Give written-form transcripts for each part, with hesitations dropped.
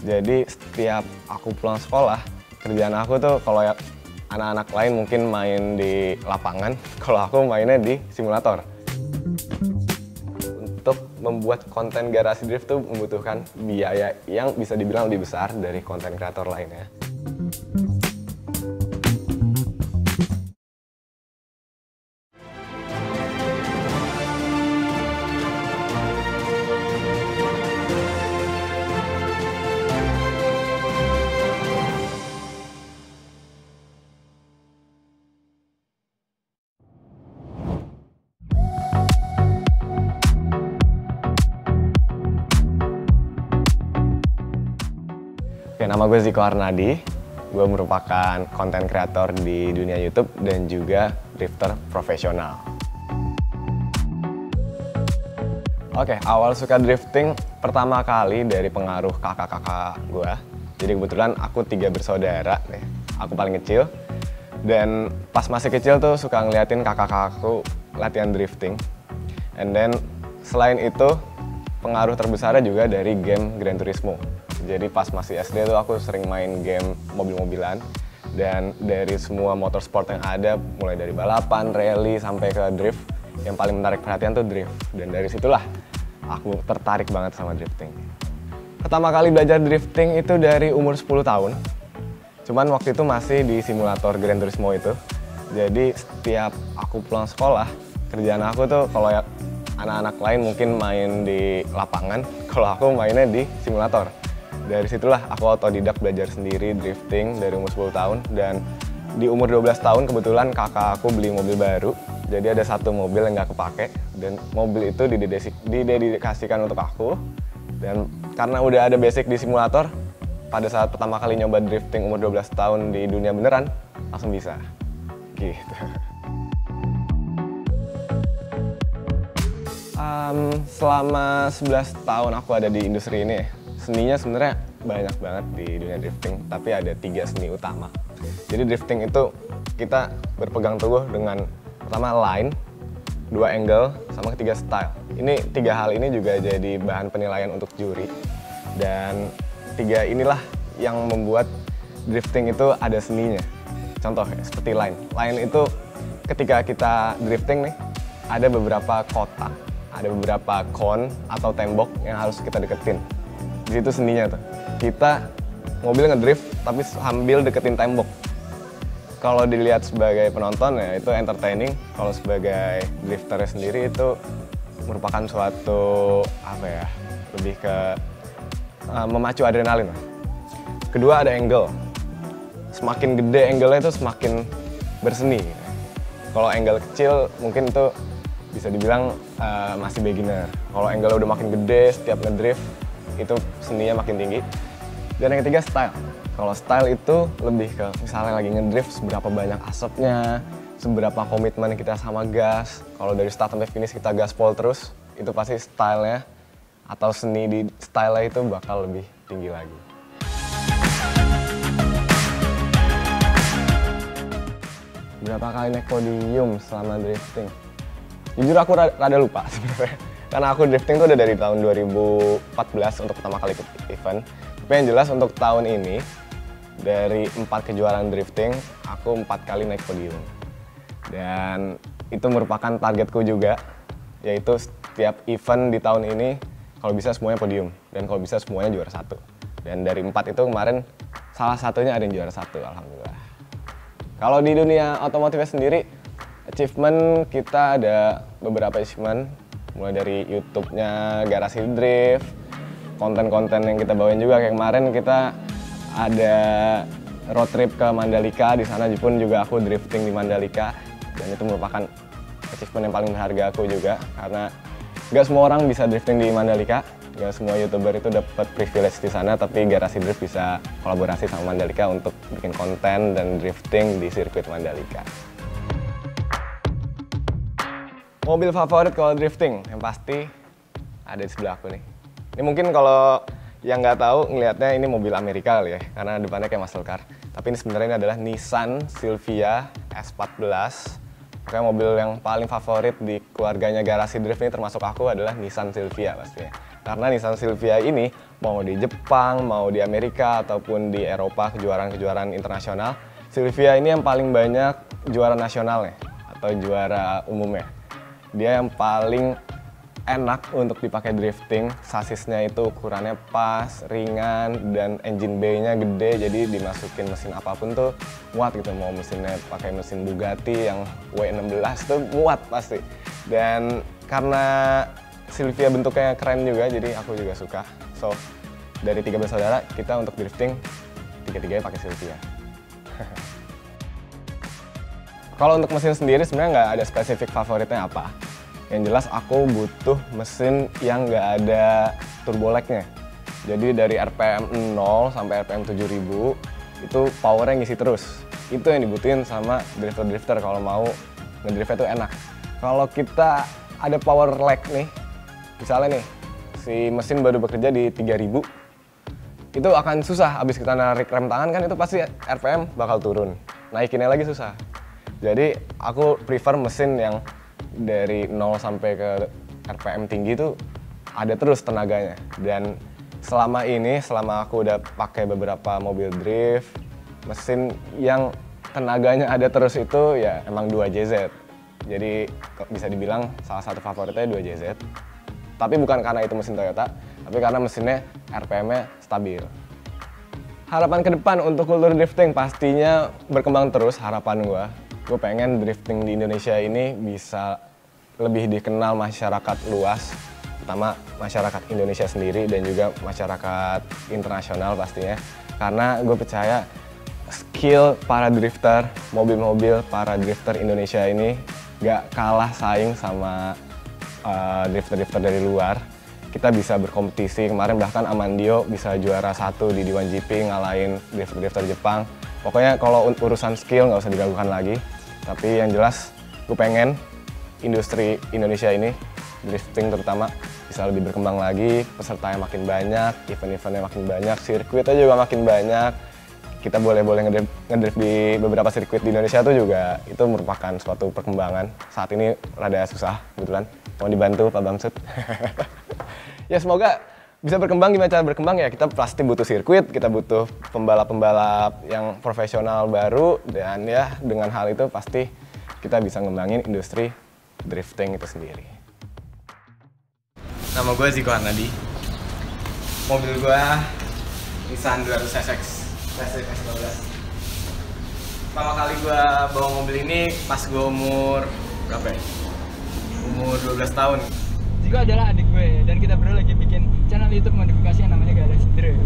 Jadi setiap aku pulang sekolah, kerjaan aku tuh kalau ya anak-anak lain mungkin main di lapangan, kalau aku mainnya di simulator. Untuk membuat konten garasi drift tuh membutuhkan biaya yang bisa dibilang lebih besar dari konten kreator lainnya. Oke, nama gue Ziko Arnadi. Gue merupakan konten kreator di dunia YouTube dan juga drifter profesional. Oke, awal suka drifting pertama kali dari pengaruh kakak-kakak gue. Jadi kebetulan aku 3 bersaudara nih. Aku paling kecil. Dan pas masih kecil tuh suka ngeliatin kakak-kakakku latihan drifting. And then selain itu, pengaruh terbesarnya juga dari game Gran Turismo. Jadi pas masih SD tuh aku sering main game mobil-mobilan. Dan dari semua motorsport yang ada, mulai dari balapan, rally, sampai ke drift, yang paling menarik perhatian tuh drift. Dan dari situlah aku tertarik banget sama drifting. Pertama kali belajar drifting itu dari umur 10 tahun. Cuman waktu itu masih di simulator Gran Turismo itu. Jadi setiap aku pulang sekolah, kerjaan aku tuh kalau ya anak-anak lain mungkin main di lapangan, kalau aku mainnya di simulator. Dari situlah aku otodidak belajar sendiri drifting dari umur 10 tahun. Dan di umur 12 tahun kebetulan kakak aku beli mobil baru. Jadi ada satu mobil yang nggak kepake. Dan mobil itu didedikasikan untuk aku. Dan karena udah ada basic di simulator, pada saat pertama kali nyoba drifting umur 12 tahun di dunia beneran, langsung bisa. Gitu. Selama 11 tahun aku ada di industri ini, seninya sebenarnya banyak banget di dunia drifting, tapi ada 3 seni utama. Jadi drifting itu kita berpegang teguh dengan pertama line, 2 angle, sama ketiga style. Ini 3 hal ini juga jadi bahan penilaian untuk juri. Dan 3 inilah yang membuat drifting itu ada seninya. Contoh seperti line. Line itu ketika kita drifting nih, ada beberapa kotak, ada beberapa cone atau tembok yang harus kita deketin. Di situ seninya tuh. Kita mobil ngedrift tapi sambil deketin tembok. Kalau dilihat sebagai penonton ya itu entertaining. Kalau sebagai drifter sendiri itu merupakan suatu lebih ke memacu adrenalin. Kedua ada angle. Semakin gede angle-nya itu semakin berseni. Kalau angle kecil mungkin itu bisa dibilang masih beginner. Kalau angle udah makin gede setiap ngedrift itu seninya makin tinggi. Dan yang ketiga style. Kalau style itu lebih ke misalnya lagi ngedrift seberapa banyak asapnya, seberapa komitmen kita sama gas. Kalau dari start sampai finish kita gaspol terus, itu pasti stylenya atau seni di style itu bakal lebih tinggi lagi. Berapa kali naik podium selama drifting? Jujur aku rada lupa sebenarnya. Karena aku drifting tuh udah dari tahun 2014 untuk pertama kali ikut event. Tapi yang jelas untuk tahun ini, dari 4 kejuaraan drifting, aku 4 kali naik podium. Dan itu merupakan targetku juga, yaitu setiap event di tahun ini, kalau bisa semuanya podium. Dan kalau bisa semuanya juara 1. Dan dari 4 itu kemarin, salah satunya ada yang juara 1, alhamdulillah. Kalau di dunia otomotifnya sendiri, achievement kita ada beberapa achievement. Mulai dari YouTube-nya Garasi Drift, konten-konten yang kita bawain juga. Kayak kemarin kita ada road trip ke Mandalika, di sana pun juga aku drifting di Mandalika. Dan itu merupakan achievement yang paling berharga aku juga. Karena gak semua orang bisa drifting di Mandalika, gak semua YouTuber itu dapat privilege di sana, tapi Garasi Drift bisa kolaborasi sama Mandalika untuk bikin konten dan drifting di sirkuit Mandalika. Mobil favorit kalau drifting, yang pasti ada di sebelah aku nih. Ini mungkin kalau yang nggak tahu ngelihatnya ini mobil Amerika kali ya, karena depannya kayak muscle car. Tapi ini sebenarnya adalah Nissan Silvia S14 Pokoknya mobil yang paling favorit di keluarganya Garasi Drift ini termasuk aku adalah Nissan Silvia pastinya. Karena Nissan Silvia ini mau di Jepang, mau di Amerika, ataupun di Eropa, kejuaraan-kejuaraan internasional, Silvia ini yang paling banyak juara nasionalnya atau juara umumnya. Dia yang paling enak untuk dipakai drifting, sasisnya itu ukurannya pas, ringan, dan engine bay-nya gede, jadi dimasukin mesin apapun tuh muat gitu. Mau mesinnya pakai mesin Bugatti yang W16 tuh muat pasti. Dan karena Silvia bentuknya keren juga, jadi aku juga suka. So, dari 3 bersaudara, kita untuk drifting, tiga-tiganya pakai Silvia. Kalau untuk mesin sendiri sebenarnya nggak ada spesifik favoritnya apa. Yang jelas aku butuh mesin yang nggak ada turbolagnya. Jadi dari RPM 0 sampai RPM 7000 itu powernya ngisi terus. Itu yang dibutuhin sama drifter-drifter kalau mau ngedriftnya tuh enak. Kalau kita ada power lag nih, misalnya nih si mesin baru bekerja di 3000, itu akan susah. Abis kita narik rem tangan kan itu pasti RPM bakal turun. Naikinnya lagi susah. Jadi aku prefer mesin yang dari 0 sampai ke RPM tinggi itu ada terus tenaganya. Dan selama aku udah pakai beberapa mobil drift, mesin yang tenaganya ada terus itu ya emang 2JZ. Jadi bisa dibilang salah satu favoritnya 2JZ. Tapi bukan karena itu mesin Toyota, tapi karena mesinnya RPM-nya stabil. Harapan ke depan untuk kultur drifting pastinya berkembang terus, harapan gue. Gue pengen drifting di Indonesia ini bisa lebih dikenal masyarakat luas, terutama masyarakat Indonesia sendiri dan juga masyarakat internasional pastinya. Karena gue percaya skill para drifter, mobil-mobil para drifter Indonesia ini gak kalah saing sama drifter-drifter dari luar. Kita bisa berkompetisi, kemarin bahkan Amandio bisa juara 1 di D1GP ngalahin drifter-drifter Jepang. Pokoknya kalau urusan skill nggak usah diragukan lagi. Tapi yang jelas gue pengen industri Indonesia ini, drifting terutama, bisa lebih berkembang lagi, pesertanya makin banyak, event-eventnya makin banyak, sirkuitnya juga makin banyak. Kita boleh ngedrift di beberapa sirkuit di Indonesia tuh juga itu merupakan suatu perkembangan. Saat ini rada susah kebetulan, mau dibantu Pak Bamsud. Ya semoga bisa berkembang. Gimana cara berkembang ya, kita pasti butuh sirkuit, kita butuh pembalap-pembalap yang profesional baru, dan ya dengan hal itu pasti kita bisa ngembangin industri drifting itu sendiri. Nama gue Ziko Hanadi. Mobil gue Nissan 200SX S12. Pertama kali gue bawa mobil ini pas gue umur berapa ya? Umur 12 tahun. Ziko adalah adik gue dan kita berdua lagi bikin channel YouTube modifikasi yang namanya Garasi Drift.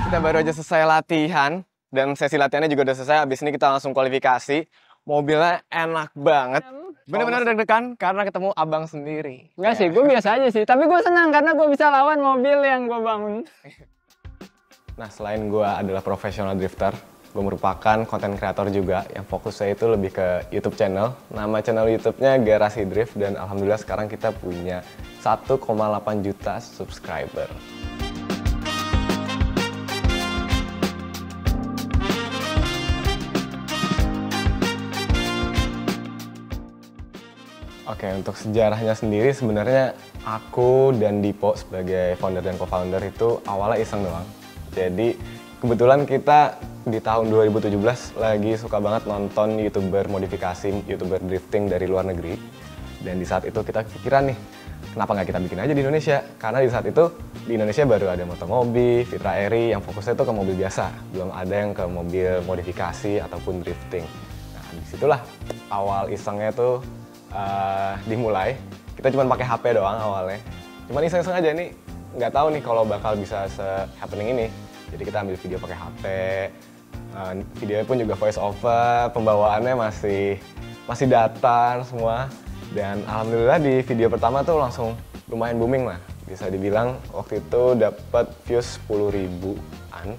Kita baru aja selesai latihan dan sesi latihannya juga udah selesai. Abis ini kita langsung kualifikasi. Mobilnya enak banget. Bener-bener deg-degan karena ketemu abang sendiri. Enggak sih, gue biasa aja sih. Tapi gue senang karena gue bisa lawan mobil yang gue bangun. Nah, selain gue adalah profesional drifter, gue merupakan konten kreator juga yang fokusnya itu lebih ke YouTube channel. Nama channel YouTube-nya Garasi Drift dan alhamdulillah sekarang kita punya 1,8 juta subscriber. Oke, untuk sejarahnya sendiri sebenarnya aku dan Dipo sebagai founder dan co-founder itu awalnya iseng doang. Jadi kebetulan kita di tahun 2017 lagi suka banget nonton YouTuber modifikasi, YouTuber drifting dari luar negeri. Dan di saat itu kita kepikiran nih, kenapa nggak kita bikin aja di Indonesia? Karena di saat itu di Indonesia baru ada Motomobi, Fitra Eri yang fokusnya itu ke mobil biasa. Belum ada yang ke mobil modifikasi ataupun drifting. Nah, disitulah awal isengnya tuh dimulai. Kita cuma pakai HP doang awalnya. Cuman iseng-iseng aja nih, nggak tahu nih kalau bakal bisa se-happening ini. Jadi kita ambil video pakai HP, videonya pun juga voice over, pembawaannya masih datar semua. Dan alhamdulillah di video pertama tuh langsung lumayan booming lah. Bisa dibilang waktu itu dapat views 10.000-an.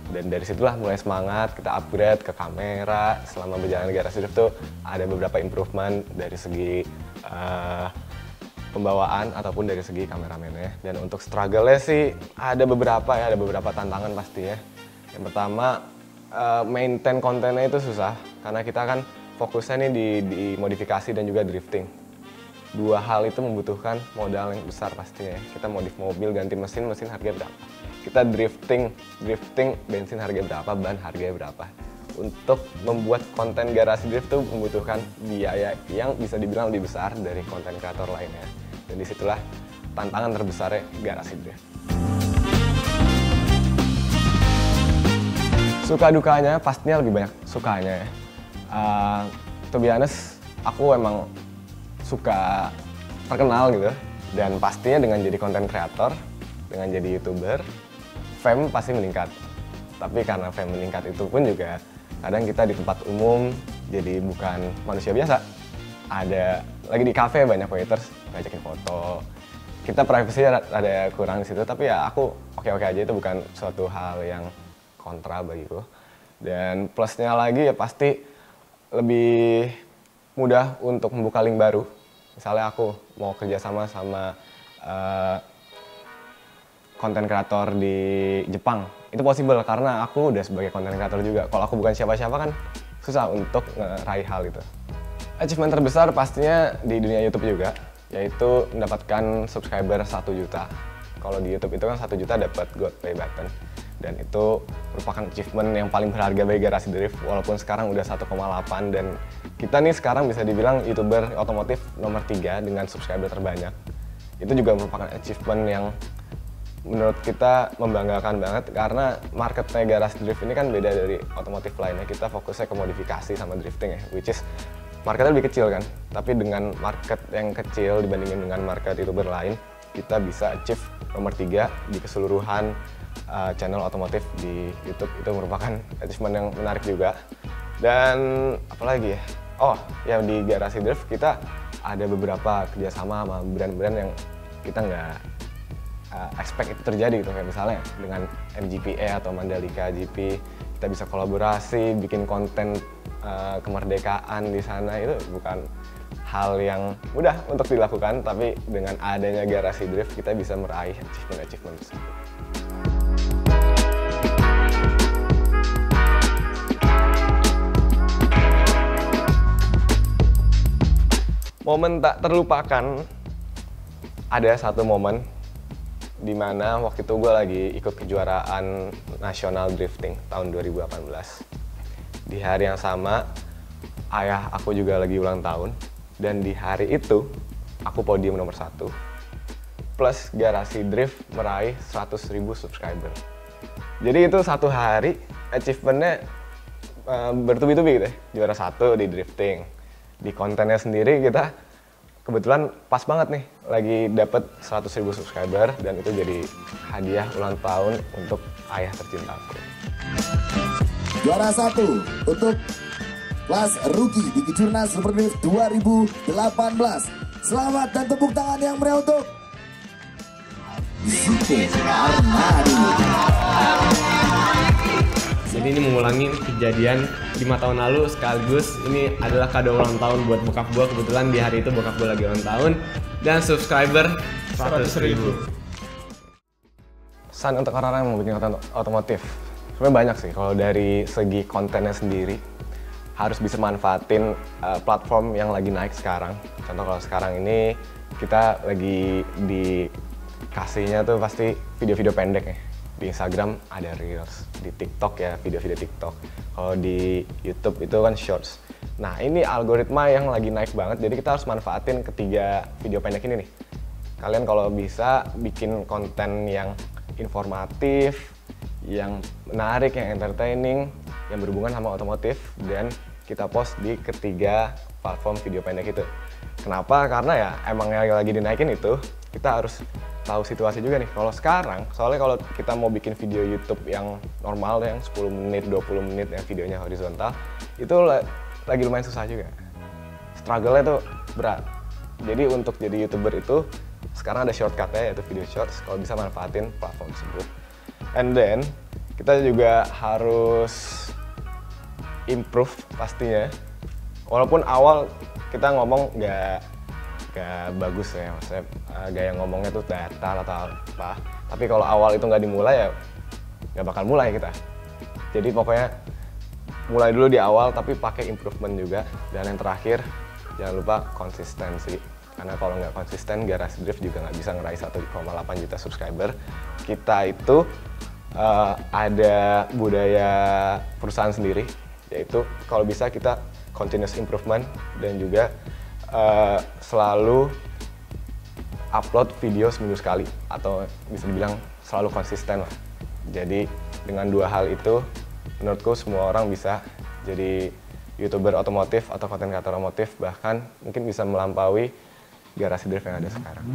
Dan dari situlah mulai semangat, kita upgrade ke kamera. Selama berjalan Garasi Drift tuh ada beberapa improvement dari segi pembawaan ataupun dari segi kameramennya. Dan untuk struggle-nya sih ada beberapa tantangan pasti ya. Yang pertama, maintain kontennya itu susah karena kita kan fokusnya nih di modifikasi dan juga drifting. Dua hal itu membutuhkan modal yang besar pastinya. Kita modif mobil, ganti mesin harga berapa? Kita drifting, bensin harga berapa, ban harga berapa. Untuk membuat konten Garasi Drift itu membutuhkan biaya yang bisa dibilang lebih besar dari konten kreator lainnya. Dan disitulah tantangan terbesarnya Garasi Drift. Suka dukanya pastinya lebih banyak sukanya ya. To be honest, aku emang suka terkenal gitu. Dan pastinya dengan jadi konten kreator, dengan jadi YouTuber, fame pasti meningkat. Tapi karena fame meningkat itu pun juga kadang kita di tempat umum jadi bukan manusia biasa. Ada lagi di cafe banyak waiters ngajakin foto. Kita privacy ada kurang di situ, tapi ya aku oke-oke aja, itu bukan suatu hal yang kontra bagiku. Dan plusnya lagi ya pasti lebih mudah untuk membuka link baru. Misalnya aku mau kerjasama sama konten kreator di Jepang, itu possible karena aku udah sebagai konten kreator juga. Kalau aku bukan siapa-siapa kan susah untuk ngeraih hal itu. Achievement terbesar pastinya di dunia YouTube juga, yaitu mendapatkan subscriber 1 juta. Kalau di YouTube itu kan 1 juta dapat God Play button. Dan itu merupakan achievement yang paling berharga bagi Garasi Drift, walaupun sekarang udah 1,8 dan kita nih sekarang bisa dibilang YouTuber otomotif nomor 3 dengan subscriber terbanyak. Itu juga merupakan achievement yang menurut kita membanggakan banget karena marketnya Garasi Drift ini kan beda dari otomotif lainnya. Kita fokusnya ke modifikasi sama drifting ya, which is marketnya lebih kecil kan. Tapi dengan market yang kecil dibandingin dengan market YouTuber lain, kita bisa achieve nomor 3 di keseluruhan channel otomotif di YouTube. Itu merupakan achievement yang menarik juga. Dan apalagi ya? Oh, yang di Garasi Drift kita ada beberapa kerjasama sama brand-brand yang kita nggak expect itu terjadi gitu, kayak misalnya dengan MGPA atau Mandalika GP kita bisa kolaborasi, bikin konten kemerdekaan di sana. Itu bukan hal yang mudah untuk dilakukan, tapi dengan adanya Garasi Drift kita bisa meraih achievement tersebut. Momen tak terlupakan, ada satu momen di mana waktu itu gue lagi ikut kejuaraan nasional drifting tahun 2018. Di hari yang sama, ayah aku juga lagi ulang tahun. Dan di hari itu, aku podium nomor 1. Plus Garasi Drift meraih 100.000 subscriber. Jadi itu satu hari, achievementnya bertubi-tubi gitu ya. Juara 1 di drifting. Di kontennya sendiri kita kebetulan pas banget nih lagi dapet 100.000 subscriber dan itu jadi hadiah ulang tahun untuk ayah tercintaku. Juara 1 untuk kelas rookie di Kejurnas Super Drift 2018. Selamat dan tepuk tangan yang meriah untuk Zuko Armadi. Jadi ini mengulangi kejadian 5 tahun lalu, sekaligus ini adalah kado ulang tahun buat bokap gue. Kebetulan di hari itu bokap gue lagi ulang tahun dan subscriber 100.000. Pesan untuk orang-orang yang mau bikin konten otomotif, sebenarnya banyak sih. Kalau dari segi kontennya sendiri, harus bisa manfaatin platform yang lagi naik sekarang. Contoh kalau sekarang ini kita lagi dikasihnya tuh pasti video-video pendek ya. Di Instagram ada Reels, di TikTok ya video-video TikTok. Kalau di YouTube itu kan Shorts. Nah ini algoritma yang lagi naik banget, jadi kita harus manfaatin ketiga video pendek ini nih. Kalian kalau bisa bikin konten yang informatif, yang menarik, yang entertaining, yang berhubungan sama otomotif, dan kita post di ketiga platform video pendek itu. Kenapa? Karena ya emang yang lagi dinaikin itu, kita harus tahu situasi juga nih. Kalau sekarang, soalnya kalau kita mau bikin video YouTube yang normal, yang 10 menit, 20 menit, yang videonya horizontal, itu lagi lumayan susah juga. Struggle-nya tuh berat. Jadi untuk jadi YouTuber itu, sekarang ada shortcut-nya yaitu video shorts, kalau bisa manfaatin platform tersebut. And then, kita juga harus improve pastinya. Walaupun awal kita ngomong nggak bagus ya, maksudnya gaya ngomongnya tuh datar atau apa. Tapi kalau awal itu nggak dimulai ya nggak bakal mulai kita. Jadi pokoknya mulai dulu di awal tapi pakai improvement juga. Dan yang terakhir jangan lupa konsistensi. Karena kalau nggak konsisten, Garasi Drift juga nggak bisa ngeraih 1,8 juta subscriber. Kita itu ada budaya perusahaan sendiri, yaitu kalau bisa kita continuous improvement dan juga selalu upload video seminggu sekali atau bisa dibilang selalu konsisten lah. Jadi dengan dua hal itu menurutku semua orang bisa jadi YouTuber otomotif atau konten kreator otomotif, bahkan mungkin bisa melampaui Garasi Drift yang ada sekarang.